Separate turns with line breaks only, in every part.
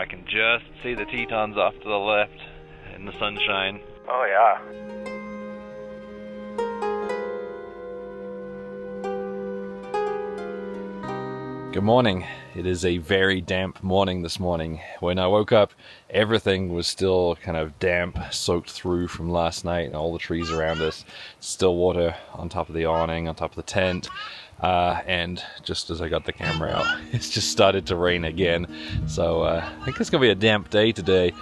I can just see the Tetons off to the left in the sunshine.
Oh, yeah.
Good morning. It is a very damp morning this morning. When I woke up, everything was still kind of damp, soaked through from last night, and all the trees around us, still water on top of the awning, on top of the tent. And just as I got the camera out, it's just started to rain again. So I think it's going to be a damp day today.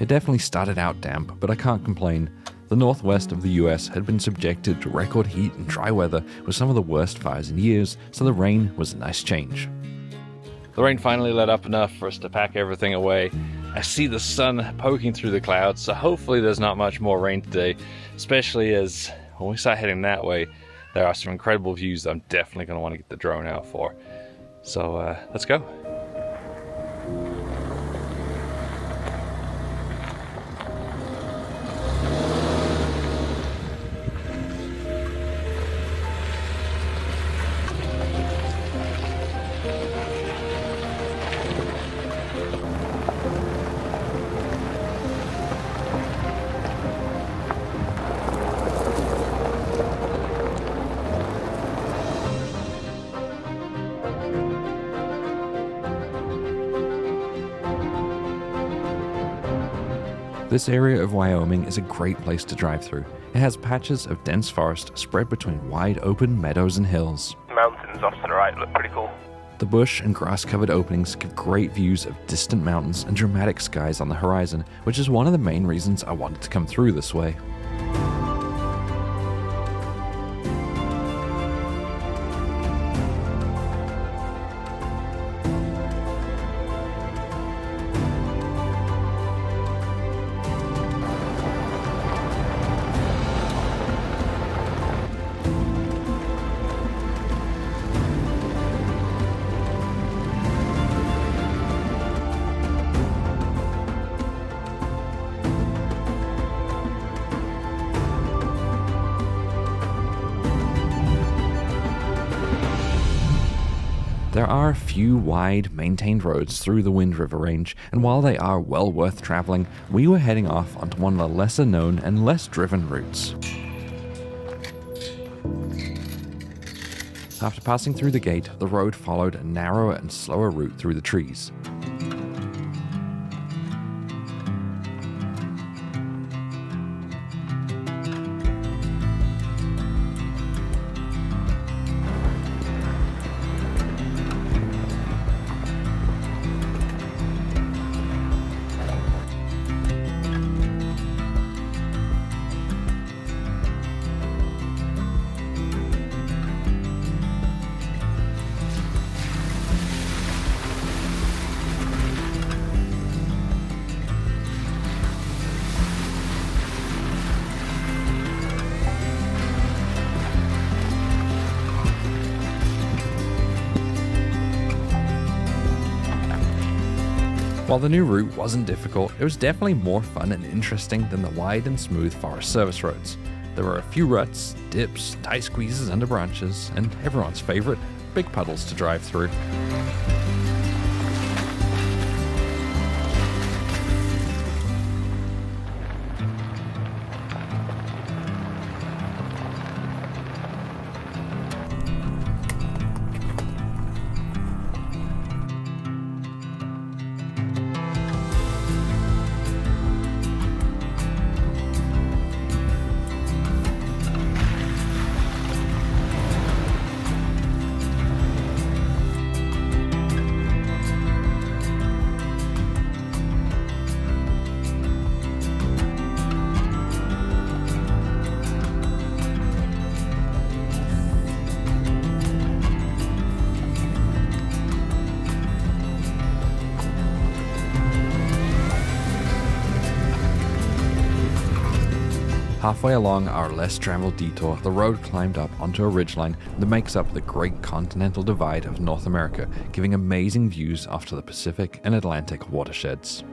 It definitely started out damp, but I can't complain. The northwest of the US had been subjected to record heat and dry weather with some of the worst fires in years, so the rain was a nice change. The rain finally let up enough for us to pack everything away. I see the sun poking through the clouds, so hopefully there's not much more rain today, especially as when we start heading that way, there are some incredible views that I'm definitely going to want to get the drone out for. So let's go. This area of Wyoming is a great place to drive through. It has patches of dense forest spread between wide open meadows and hills.
Mountains off to the right look pretty cool.
The bush and grass-covered openings give great views of distant mountains and dramatic skies on the horizon, which is one of the main reasons I wanted to come through this way. There are a few wide, maintained roads through the Wind River Range, and while they are well worth traveling, we were heading off onto one of the lesser known and less driven routes. After passing through the gate, the road followed a narrower and slower route through the trees. While the new route wasn't difficult, it was definitely more fun and interesting than the wide and smooth Forest Service roads. There were a few ruts, dips, tight squeezes under branches, and everyone's favorite, big puddles to drive through. Halfway along our less traveled detour, the road climbed up onto a ridgeline that makes up the Great Continental Divide of North America, giving amazing views off to the Pacific and Atlantic watersheds.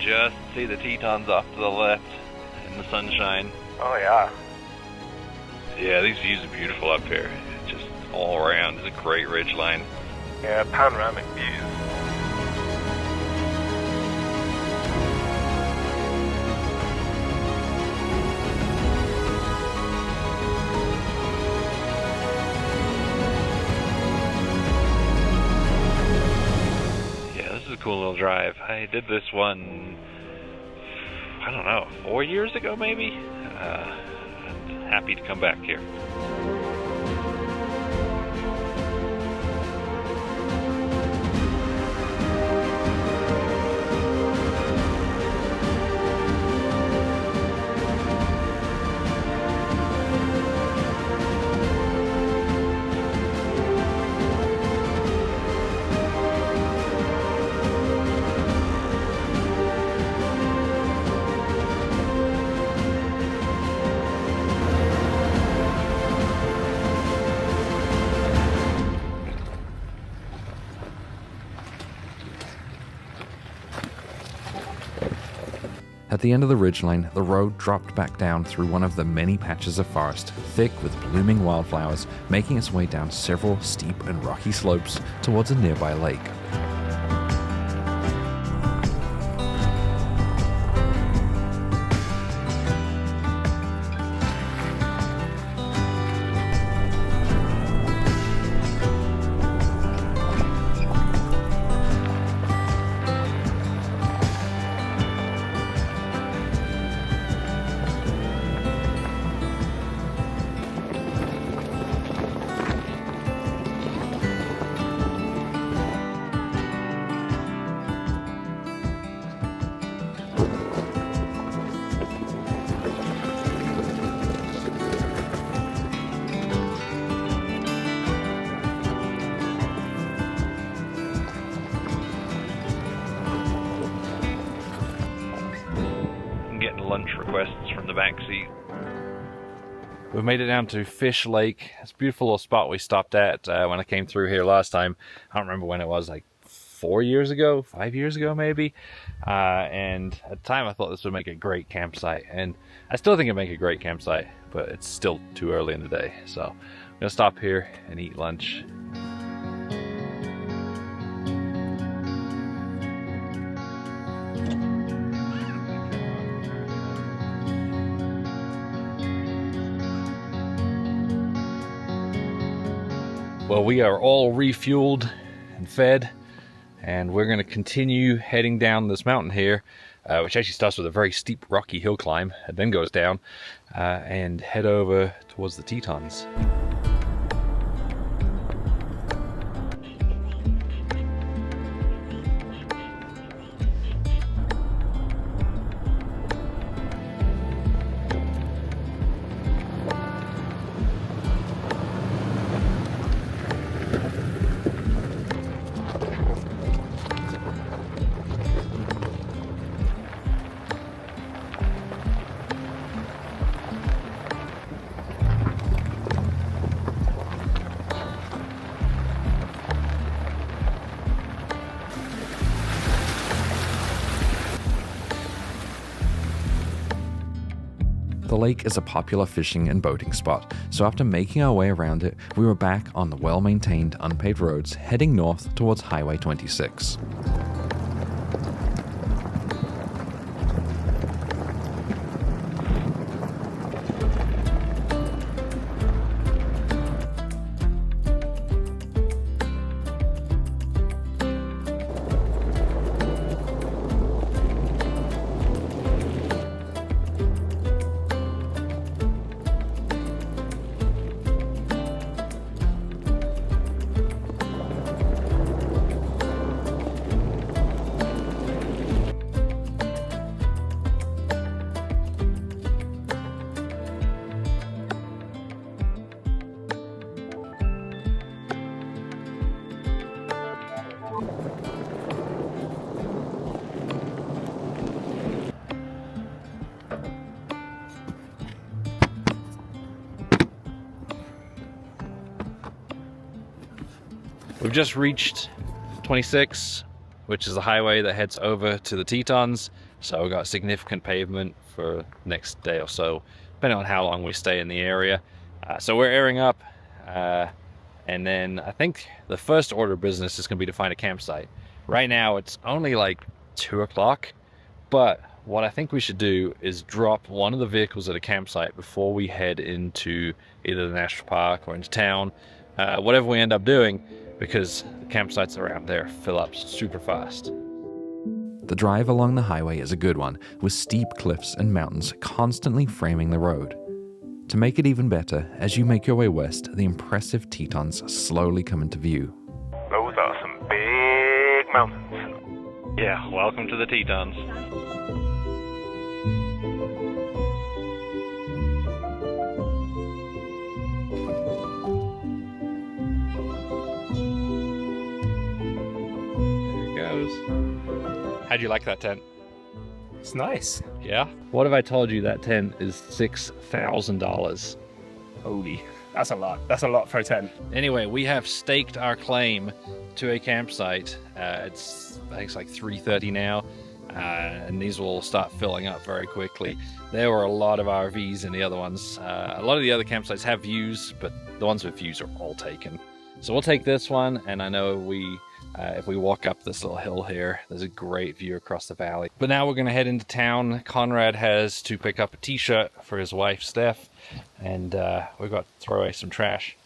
just see the Tetons off to the left in the sunshine.
Oh, yeah.
Yeah, these views are beautiful up here. Just all around. It's a great ridgeline.
Yeah, panoramic views.
Yeah, this is a cool little drive. I did this one, I don't know, 4 years ago maybe? I'm happy to come back here.
At the end of the ridgeline, the road dropped back down through one of the many patches of forest, thick with blooming wildflowers, making its way down several steep and rocky slopes towards a nearby lake.
Lunch requests from the back seat.
We've made it down to Fish Lake. It's a beautiful little spot we stopped at when I came through here last time. I don't remember when it was, like 4 years ago, 5 years ago maybe. And at the time I thought this would make a great campsite. And I still think it'd make a great campsite, but it's still too early in the day. So I'm going to stop here and eat lunch. Well, we are all refueled and fed, and we're going to continue heading down this mountain here, which actually starts with a very steep rocky hill climb and then goes down, and head over towards the Tetons. The lake is a popular fishing and boating spot, so after making our way around it, we were back on the well-maintained unpaved roads heading north towards Highway 26. We've just reached 26, which is the highway that heads over to the Tetons.
So we got significant pavement for next day or so, depending on how long we stay in the area. So we're airing up, and then I think the first order of business is going to be to find a campsite. Right now it's only like 2 o'clock, but what I think we should do is drop one of the vehicles at a campsite before we head into either the national park or into town, whatever we end up doing, because the campsites around there fill up super fast.
The drive along the highway is a good one, with steep cliffs and mountains constantly framing the road. To make it even better, as you make your way west, the impressive Tetons slowly come into view.
Those are some big mountains.
Yeah, welcome to the Tetons. There it goes. How'd you like that tent?
It's nice.
Yeah? What if I told you that tent is $6,000?
Holy, that's a lot. That's a lot for a tent.
Anyway, we have staked our claim to a campsite. I think it's like 3:30 now, and these will start filling up very quickly. There were a lot of RVs in the other ones. A lot of the other campsites have views, but the ones with views are all taken. So we'll take this one, and I know if we walk up this little hill here, there's a great view across the valley. But now we're going to head into town. Conrad has to pick up a t-shirt for his wife, Steph, and we've got to throw away some trash.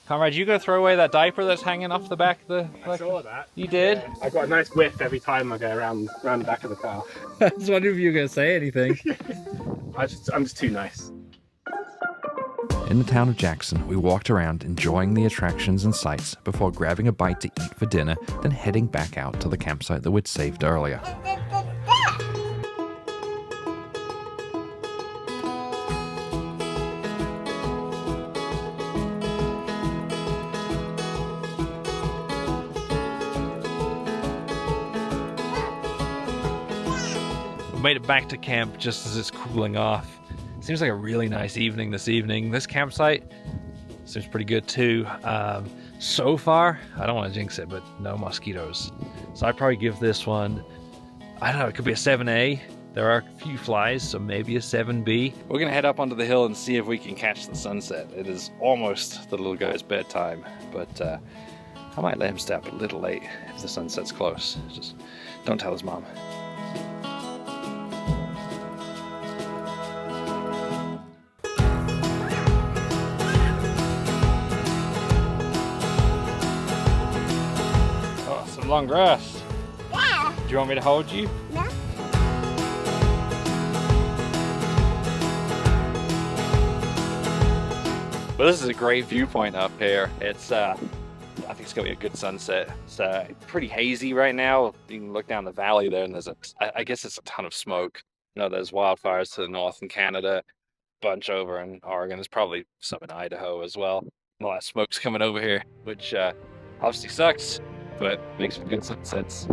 Conrad, you go throw away that diaper that's hanging off the back of the...
I saw that.
You did?
Yeah. I've got a nice whiff every time I go around the back of the car.
I was wondering if you were going to say anything.
I'm just too nice.
In the town of Jackson, we walked around enjoying the attractions and sights before grabbing a bite to eat for dinner, then heading back out to the campsite that we'd saved earlier.
We made it back to camp just as it's cooling off. Seems like a really nice evening this evening. This campsite seems pretty good too. So far, I don't want to jinx it, but no mosquitoes. So I'd probably give this one, I don't know, it could be a 7A. There are a few flies, so maybe a 7B. We're gonna head up onto the hill and see if we can catch the sunset. It is almost the little guy's bedtime, but I might let him stay up a little late if the sunset's close. Just don't tell his mom. Long grass.
Yeah.
Do you want me to hold you?
No.
But this is a great viewpoint up here. It's I think it's gonna be a good sunset. It's pretty hazy right now. You can look down the valley there, and there's I guess it's a ton of smoke. You know, there's wildfires to the north in Canada, bunch over in Oregon. There's probably some in Idaho as well. A lot of smoke's coming over here, which obviously sucks, but makes for good sunsets.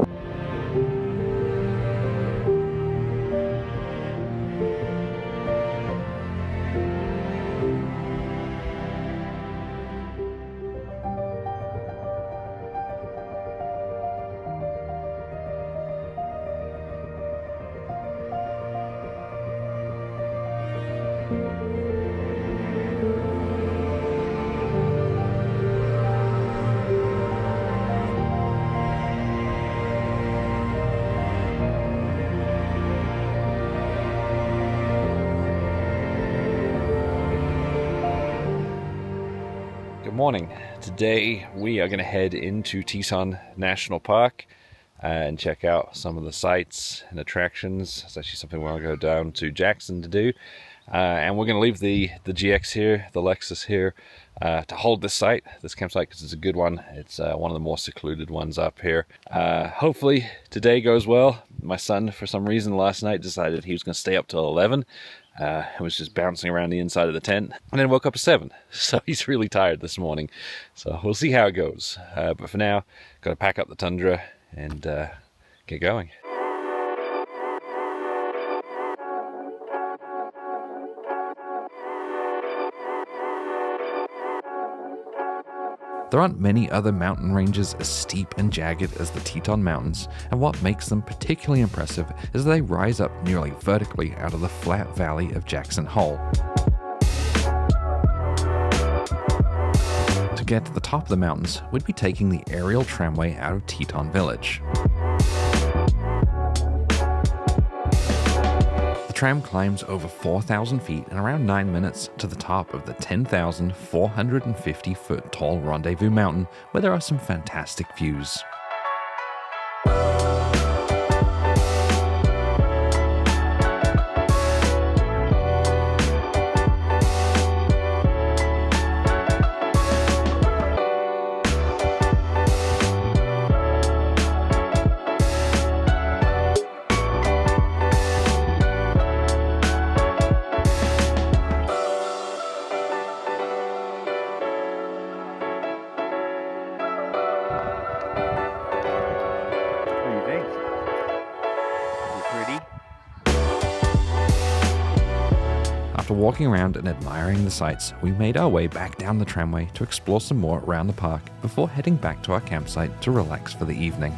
Good morning. Today we are going to head into Teton National Park and check out some of the sights and attractions. It's actually something we want to go down to Jackson to do. And we're going to leave the GX here, the Lexus here, to hold this site, this campsite, because it's a good one. It's one of the more secluded ones up here. Hopefully today goes well. My son, for some reason, last night decided he was going to stay up till 11. I was just bouncing around the inside of the tent and then woke up at 7. So he's really tired this morning. So we'll see how it goes. But for now, got to pack up the Tundra and get going.
There aren't many other mountain ranges as steep and jagged as the Teton Mountains, and what makes them particularly impressive is that they rise up nearly vertically out of the flat valley of Jackson Hole. To get to the top of the mountains, we'd be taking the aerial tramway out of Teton Village. The tram climbs over 4,000 feet in around 9 minutes to the top of the 10,450-foot tall Rendezvous Mountain, where there are some fantastic views. After walking around and admiring the sights, we made our way back down the tramway to explore some more around the park before heading back to our campsite to relax for the evening.